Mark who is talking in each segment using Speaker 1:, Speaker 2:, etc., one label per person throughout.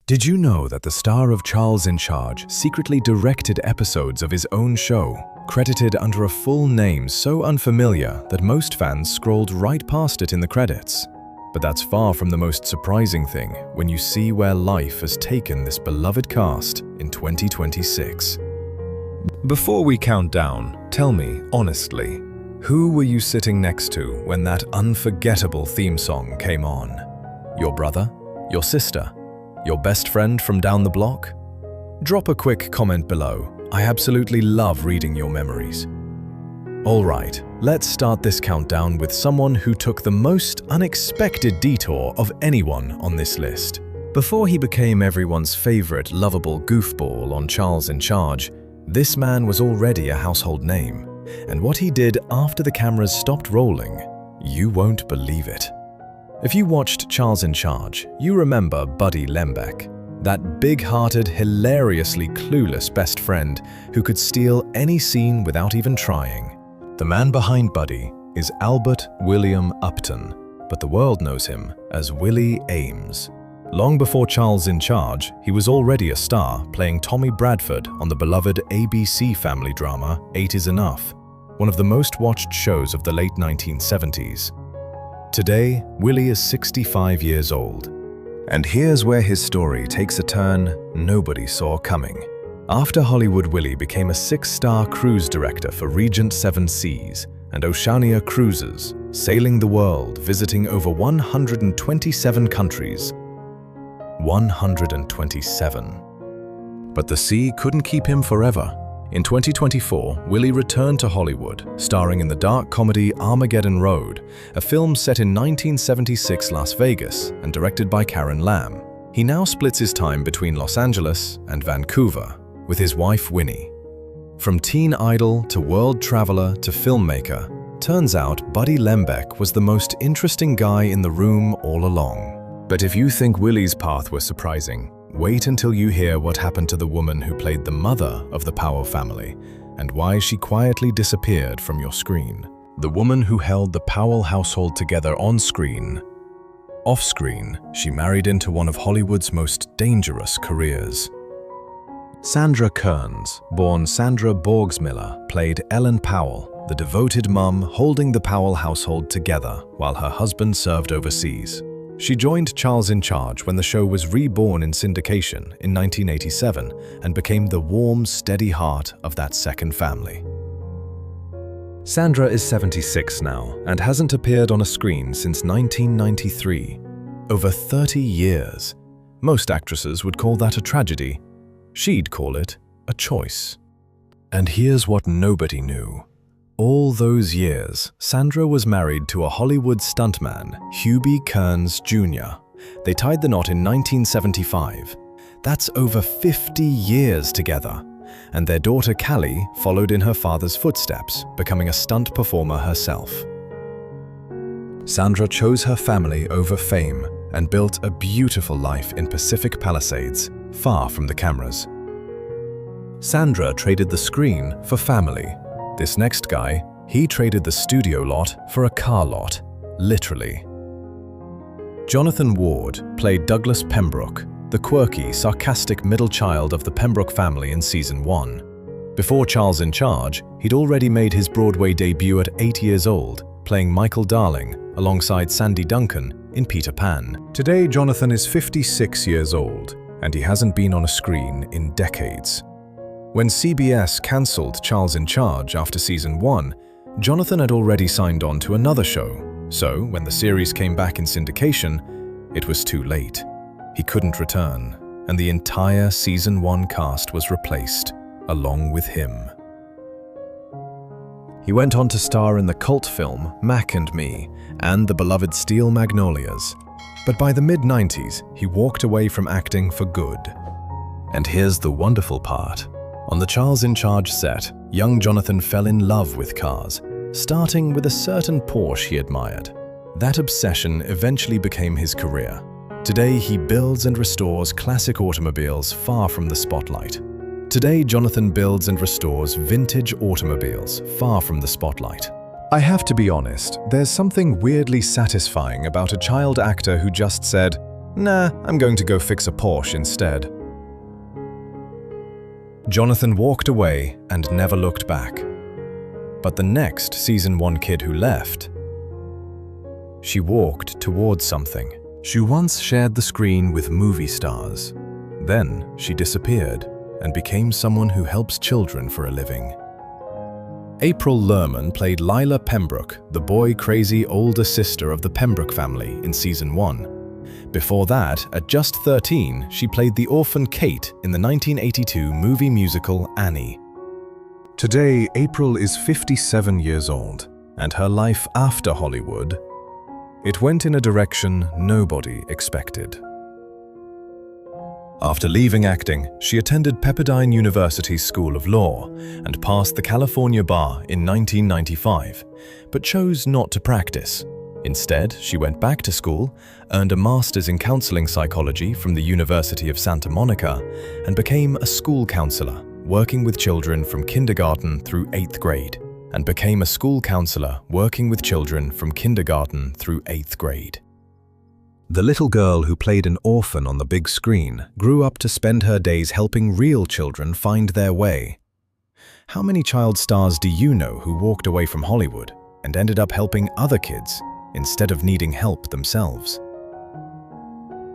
Speaker 1: Did you know that the star of Charles in Charge secretly directed episodes of his own show, credited under a full name so unfamiliar that most fans scrolled right past it in the credits? But that's far from the most surprising thing when you see where life has taken this beloved cast in 2026. Before we count down, tell me, honestly, who were you sitting next to when that unforgettable theme song came on? Your brother? Your sister? Your best friend from down the block? Drop a quick comment below. I absolutely love reading your memories. Alright, let's start this countdown with someone who took the most unexpected detour of anyone on this list. Before he became everyone's favorite lovable goofball on Charles in Charge, this man was already a household name. And what he did after the cameras stopped rolling, you won't believe it. If you watched Charles in Charge, you remember Buddy Lembeck, that big-hearted, hilariously clueless best friend who could steal any scene without even trying. The man behind Buddy is Albert William Upton, but the world knows him as Willie Aames. Long before Charles in Charge, he was already a star, playing Tommy Bradford on the beloved ABC family drama 8 is Enough, one of the most watched shows of the late 1970s. Today, Willie is 65 years old. And here's where his story takes a turn nobody saw coming. After Hollywood, Willie became a 6-star cruise director for Regent 7 Seas and Oceania Cruises, sailing the world, visiting over 127 countries. 127. But the sea couldn't keep him forever. In 2024, Willie returned to Hollywood, starring in the dark comedy Armageddon Road, a film set in 1976 Las Vegas and directed by Karen Lamb. He now splits his time between Los Angeles and Vancouver with his wife Winnie. From teen idol to world traveler to filmmaker, turns out Buddy Lembeck was the most interesting guy in the room all along. But if you think Willie's path was surprising, wait until you hear what happened to the woman who played the mother of the Powell family and why she quietly disappeared from your screen. The woman who held the Powell household together on screen. Off screen, she married into one of Hollywood's most dangerous careers. Sandra Kearns, born Sandra Borgsmiller, played Ellen Powell, the devoted mum holding the Powell household together while her husband served overseas. She joined Charles in Charge when the show was reborn in syndication in 1987 and became the warm, steady heart of that second family. Sandra is 76 now and hasn't appeared on a screen since 1993. Over 30 years. Most actresses would call that a tragedy. She'd call it a choice. And here's what nobody knew. All those years, Sandra was married to a Hollywood stuntman, Hubie Kearns Jr. They tied the knot in 1975. That's over 50 years together. And their daughter Callie followed in her father's footsteps, becoming a stunt performer herself. Sandra chose her family over fame and built a beautiful life in Pacific Palisades, far from the cameras. Sandra traded the screen for family. This next guy, he traded the studio lot for a car lot, literally. Jonathan Ward played Douglas Pembroke, the quirky, sarcastic middle child of the Pembroke family in Season 1. Before Charles in Charge, he'd already made his Broadway debut at 8 years old, playing Michael Darling alongside Sandy Duncan in Peter Pan. Today, Jonathan is 56 years old, and he hasn't been on a screen in decades. When CBS cancelled Charles in Charge after Season 1, Jonathan had already signed on to another show, so when the series came back in syndication, it was too late. He couldn't return, and the entire Season 1 cast was replaced, along with him. He went on to star in the cult film Mac and Me and the beloved Steel Magnolias, but by the mid-90s, he walked away from acting for good. And here's the wonderful part. On the Charles in Charge set, young Jonathan fell in love with cars, starting with a certain Porsche he admired. That obsession eventually became his career. Today, he builds and restores classic automobiles far from the spotlight. Today, Jonathan builds and restores vintage automobiles far from the spotlight. I have to be honest, there's something weirdly satisfying about a child actor who just said, "Nah, I'm going to go fix a Porsche instead." Jonathan walked away and never looked back. But the next season 1 kid who left, she walked towards something. She once shared the screen with movie stars. Then she disappeared and became someone who helps children for a living. April Lerman played Lila Pembroke, the boy-crazy older sister of the Pembroke family in season 1. Before that, at just 13, she played the orphan Kate in the 1982 movie musical Annie. Today, April is 57 years old, and her life after Hollywood, it went in a direction nobody expected. After leaving acting, she attended Pepperdine University's School of Law and passed the California bar in 1995, but chose not to practice. Instead, she went back to school, earned a master's in counseling psychology from the University of Santa Monica, and became a school counselor, working with children from kindergarten through 8th grade. The little girl who played an orphan on the big screen grew up to spend her days helping real children find their way. How many child stars do you know who walked away from Hollywood and ended up helping other kids instead of needing help themselves?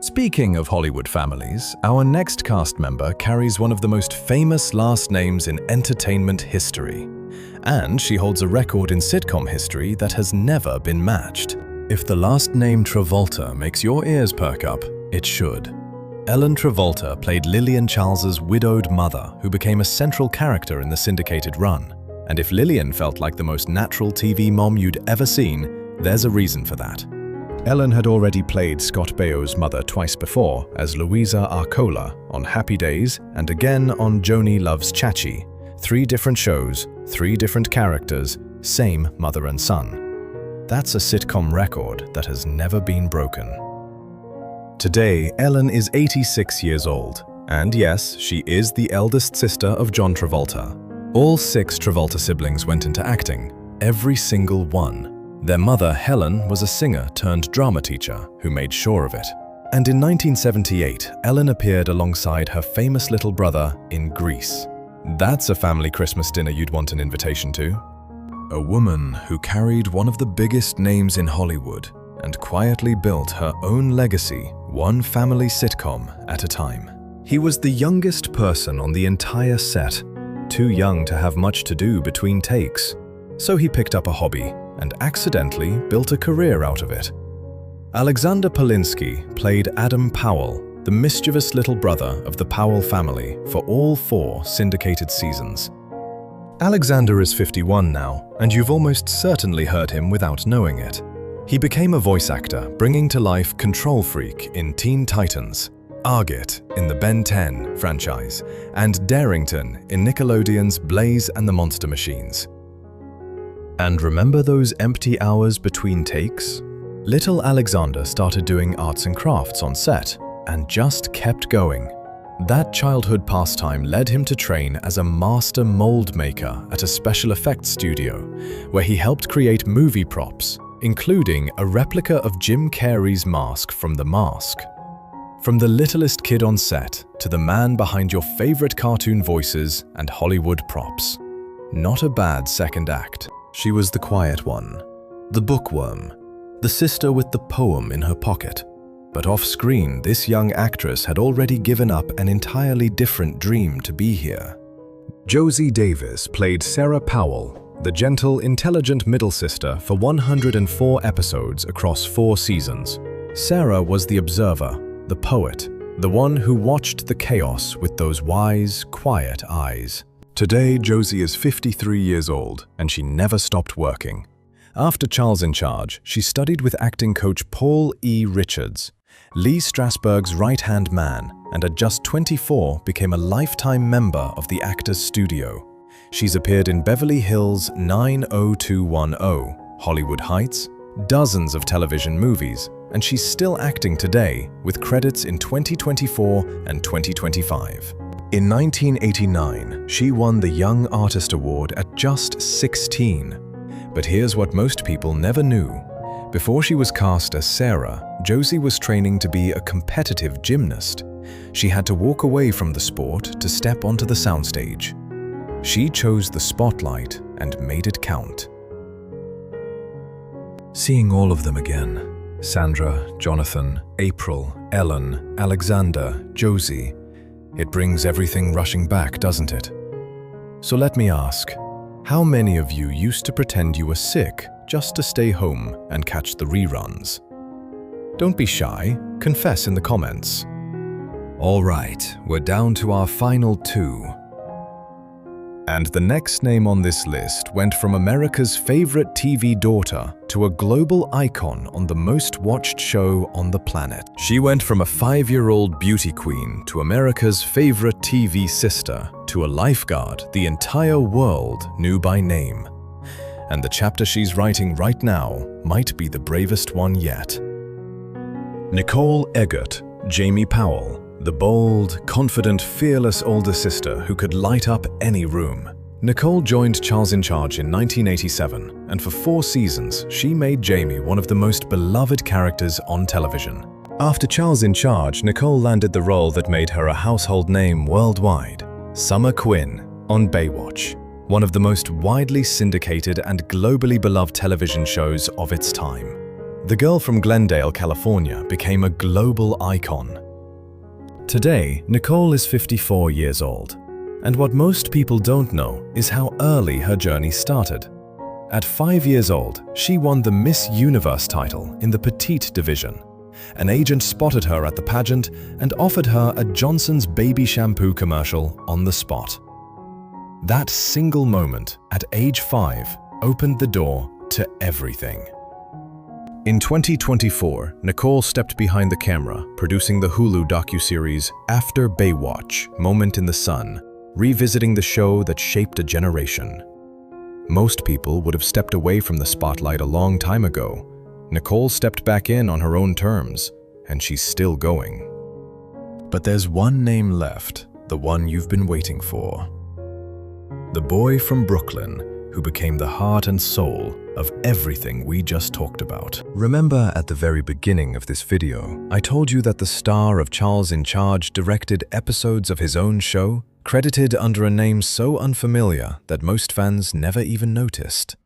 Speaker 1: Speaking of Hollywood families, our next cast member carries one of the most famous last names in entertainment history. And she holds a record in sitcom history that has never been matched. If the last name Travolta makes your ears perk up, it should. Ellen Travolta played Lillian Charles's widowed mother, who became a central character in the syndicated run. And if Lillian felt like the most natural TV mom you'd ever seen, there's a reason for that. Ellen had already played Scott Baio's mother twice before as Louisa Arcola on Happy Days and again on Joni Loves Chachi. 3 different shows, 3 different characters, same mother and son. That's a sitcom record that has never been broken. Today, Ellen is 86 years old, and yes, she is the eldest sister of John Travolta. All 6 Travolta siblings went into acting, every single one. Their mother, Helen, was a singer turned drama teacher who made sure of it. And in 1978, Ellen appeared alongside her famous little brother in Grease. That's a family Christmas dinner you'd want an invitation to. A woman who carried one of the biggest names in Hollywood and quietly built her own legacy, one family sitcom at a time. He was the youngest person on the entire set, too young to have much to do between takes. So he picked up a hobby and accidentally built a career out of it. Alexander Polinsky played Adam Powell, the mischievous little brother of the Powell family, for all 4 syndicated seasons. Alexander is 51 now, and you've almost certainly heard him without knowing it. He became a voice actor, bringing to life Control Freak in Teen Titans, Eggert in the Ben 10 franchise, and Darrington in Nickelodeon's Blaze and the Monster Machines. And remember those empty hours between takes? Little Alexander started doing arts and crafts on set, and just kept going. That childhood pastime led him to train as a master mold maker at a special effects studio, where he helped create movie props, including a replica of Jim Carrey's mask from The Mask. From the littlest kid on set to the man behind your favorite cartoon voices and Hollywood props. Not a bad second act. She was the quiet one, the bookworm, the sister with the poem in her pocket. But off-screen, this young actress had already given up an entirely different dream to be here. Josie Davis played Sarah Powell, the gentle, intelligent middle sister for 104 episodes across 4 seasons. Sarah was the observer, the poet, the one who watched the chaos with those wise, quiet eyes. Today, Josie is 53 years old, and she never stopped working. After Charles in Charge, she studied with acting coach Paul E. Richards, Lee Strasberg's right-hand man, and at just 24 became a lifetime member of the Actors Studio. She's appeared in Beverly Hills 90210, Hollywood Heights, dozens of television movies, and she's still acting today with credits in 2024 and 2025. In 1989, she won the Young Artist Award at just 16. But here's what most people never knew. Before she was cast as Sarah, Josie was training to be a competitive gymnast. She had to walk away from the sport to step onto the soundstage. She chose the spotlight and made it count. Seeing all of them again, Sandra, Jonathan, April, Ellen, Alexander, Josie, it brings everything rushing back, doesn't it? So let me ask, how many of you used to pretend you were sick just to stay home and catch the reruns? Don't be shy, confess in the comments. All right, we're down to our final two. And the next name on this list went from America's favorite TV daughter to a global icon on the most watched show on the planet. She went from a 5-year-old beauty queen to America's favorite TV sister to a lifeguard the entire world knew by name. And the chapter she's writing right now might be the bravest one yet. Nicole Eggert, Jamie Powell, the bold, confident, fearless older sister who could light up any room. Nicole joined Charles in Charge in 1987, and for 4 seasons, she made Jamie one of the most beloved characters on television. After Charles in Charge, Nicole landed the role that made her a household name worldwide, Summer Quinn on Baywatch, one of the most widely syndicated and globally beloved television shows of its time. The girl from Glendale, California, became a global icon. Today, Nicole is 54 years old, and what most people don't know is how early her journey started. At 5 years old, she won the Miss Universe title in the petite division. An agent spotted her at the pageant and offered her a Johnson's baby shampoo commercial on the spot. That single moment, at age 5, opened the door to everything. In 2024, Nicole stepped behind the camera, producing the Hulu docuseries After Baywatch: Moment in the Sun, revisiting the show that shaped a generation. Most people would have stepped away from the spotlight a long time ago. Nicole stepped back in on her own terms, and she's still going. But there's one name left, the one you've been waiting for. The boy from Brooklyn who became the heart and soul of everything we just talked about. Remember at the very beginning of this video, I told you that the star of Charles in Charge directed episodes of his own show, credited under a name so unfamiliar that most fans never even noticed.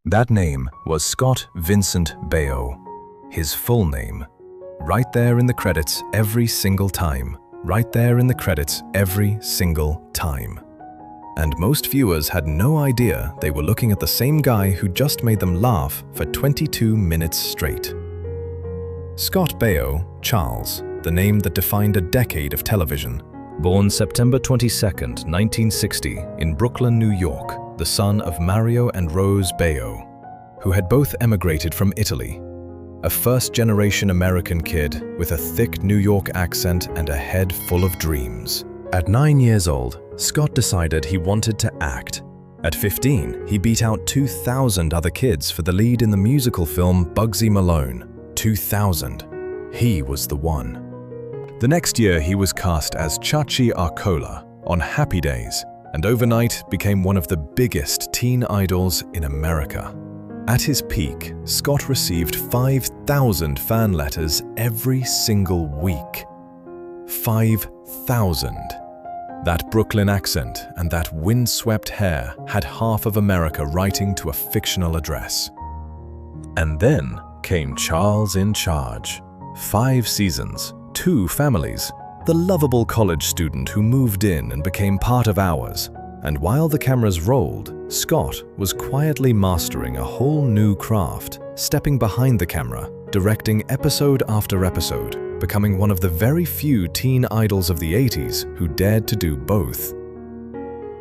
Speaker 1: That name was Scott Vincent Baio, his full name. Right there in the credits every single time. Right there in the credits every single time. And most viewers had no idea they were looking at the same guy who just made them laugh for 22 minutes straight. Scott Baio, Charles, the name that defined a decade of television. Born September 22, 1960, in Brooklyn, New York, the son of Mario and Rose Baio, who had both emigrated from Italy. A first-generation American kid with a thick New York accent and a head full of dreams. At 9 years old, Scott decided he wanted to act. At 15, he beat out 2,000 other kids for the lead in the musical film Bugsy Malone. 2,000. He was the one. The next year, he was cast as Chachi Arcola on Happy Days, and overnight became one of the biggest teen idols in America. At his peak, Scott received 5,000 fan letters every single week. 5,000. That Brooklyn accent and that windswept hair had half of America writing to a fictional address. And then came Charles in Charge. 5 seasons, 2 families, the lovable college student who moved in and became part of ours. And while the cameras rolled, Scott was quietly mastering a whole new craft, stepping behind the camera, directing episode after episode, becoming one of the very few teen idols of the 80s who dared to do both.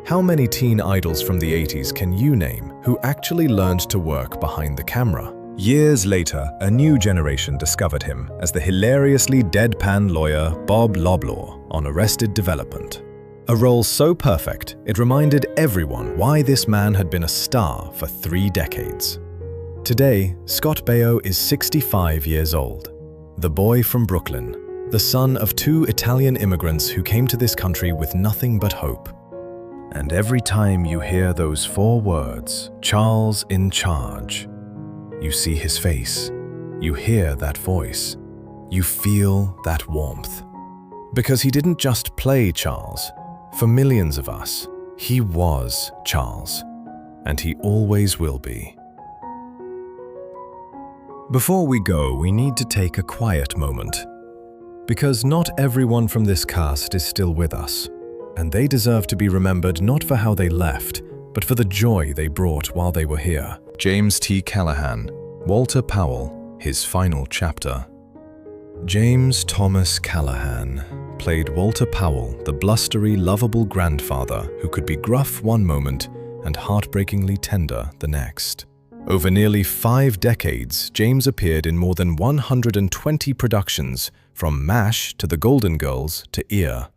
Speaker 1: How many teen idols from the 80s can you name who actually learned to work behind the camera? Years later, a new generation discovered him as the hilariously deadpan lawyer Bob Loblaw on Arrested Development. A role so perfect, it reminded everyone why this man had been a star for 3 decades. Today, Scott Baio is 65 years old. The boy from Brooklyn, the son of 2 Italian immigrants who came to this country with nothing but hope. And every time you hear those 4 words, Charles in Charge, you see his face, you hear that voice, you feel that warmth. Because he didn't just play Charles. For millions of us, he was Charles, and he always will be. Before we go, we need to take a quiet moment, because not everyone from this cast is still with us, and they deserve to be remembered not for how they left, but for the joy they brought while they were here. James T. Callahan, Walter Powell, his final chapter. James Thomas Callahan played Walter Powell, the blustery, lovable grandfather who could be gruff one moment and heartbreakingly tender the next. Over nearly 5 decades, James appeared in more than 120 productions, from MASH to The Golden Girls to Ear.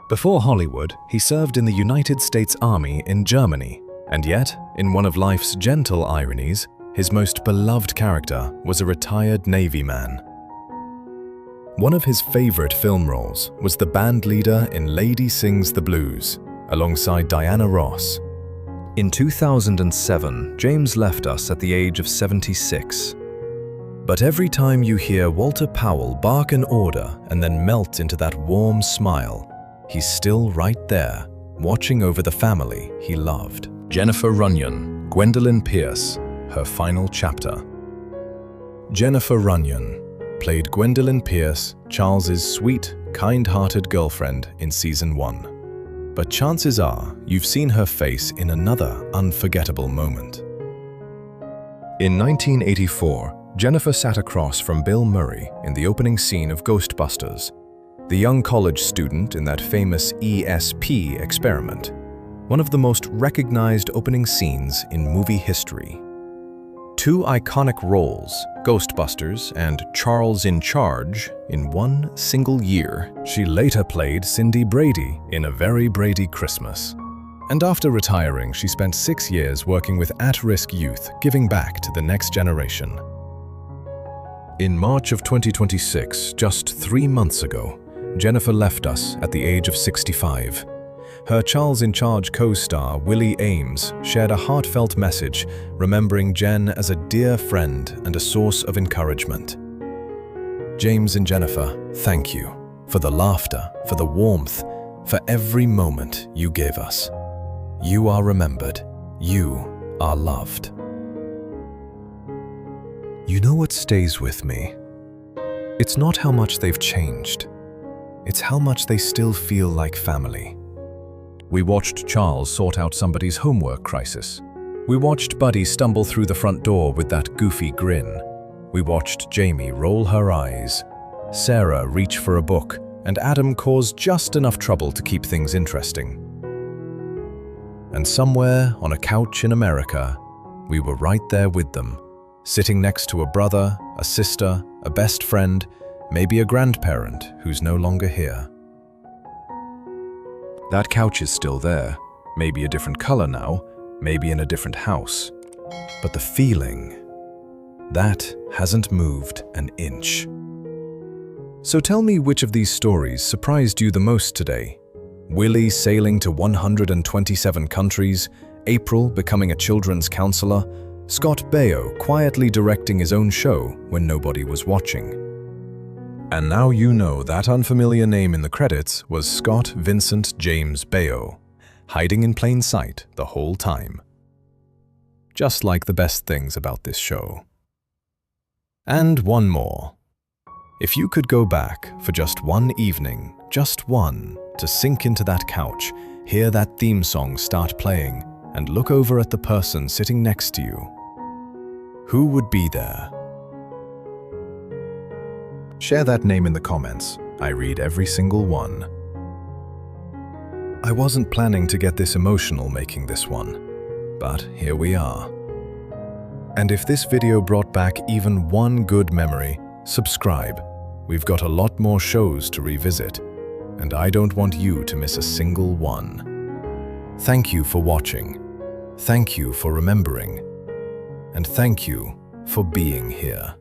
Speaker 1: Before Hollywood, he served in the United States Army in Germany, and yet, in one of life's gentle ironies, his most beloved character was a retired Navy man. One of his favorite film roles was the band leader in Lady Sings the Blues, alongside Diana Ross. In 2007, James left us at the age of 76. But every time you hear Walter Powell bark an order and then melt into that warm smile, he's still right there, watching over the family he loved. Jennifer Runyon, Gwendolyn Pierce, her final chapter. Jennifer Runyon played Gwendolyn Pierce, Charles's sweet, kind-hearted girlfriend in Season 1. But chances are you've seen her face in another unforgettable moment. In 1984, Jennifer sat across from Bill Murray in the opening scene of Ghostbusters, the young college student in that famous ESP experiment, one of the most recognized opening scenes in movie history. 2 iconic roles, Ghostbusters and Charles in Charge, in one single year. She later played Cindy Brady in A Very Brady Christmas. And after retiring, she spent 6 years working with at-risk youth, giving back to the next generation. In March of 2026, just 3 months ago, Jennifer left us at the age of 65. Her Charles in Charge co-star, Willie Aames, shared a heartfelt message remembering Jen as a dear friend and a source of encouragement. James and Jennifer, thank you for the laughter, for the warmth, for every moment you gave us. You are remembered. You are loved. You know what stays with me? It's not how much they've changed. It's how much they still feel like family. We watched Charles sort out somebody's homework crisis. We watched Buddy stumble through the front door with that goofy grin. We watched Jamie roll her eyes, Sarah reach for a book, and Adam cause just enough trouble to keep things interesting. And somewhere on a couch in America, we were right there with them, sitting next to a brother, a sister, a best friend, maybe a grandparent who's no longer here. That couch is still there, maybe a different color now, maybe in a different house. But the feeling, that hasn't moved an inch. So tell me which of these stories surprised you the most today? Willie sailing to 127 countries, April becoming a children's counselor, Scott Baio quietly directing his own show when nobody was watching. And now you know that unfamiliar name in the credits was Scott Vincent James Baio, hiding in plain sight the whole time. Just like the best things about this show. And one more. If you could go back for just one evening, just one, to sink into that couch, hear that theme song start playing, and look over at the person sitting next to you, who would be there? Share that name in the comments. I read every single one. I wasn't planning to get this emotional making this one, but here we are. And if this video brought back even one good memory, subscribe. We've got a lot more shows to revisit, and I don't want you to miss a single one. Thank you for watching. Thank you for remembering. And thank you for being here.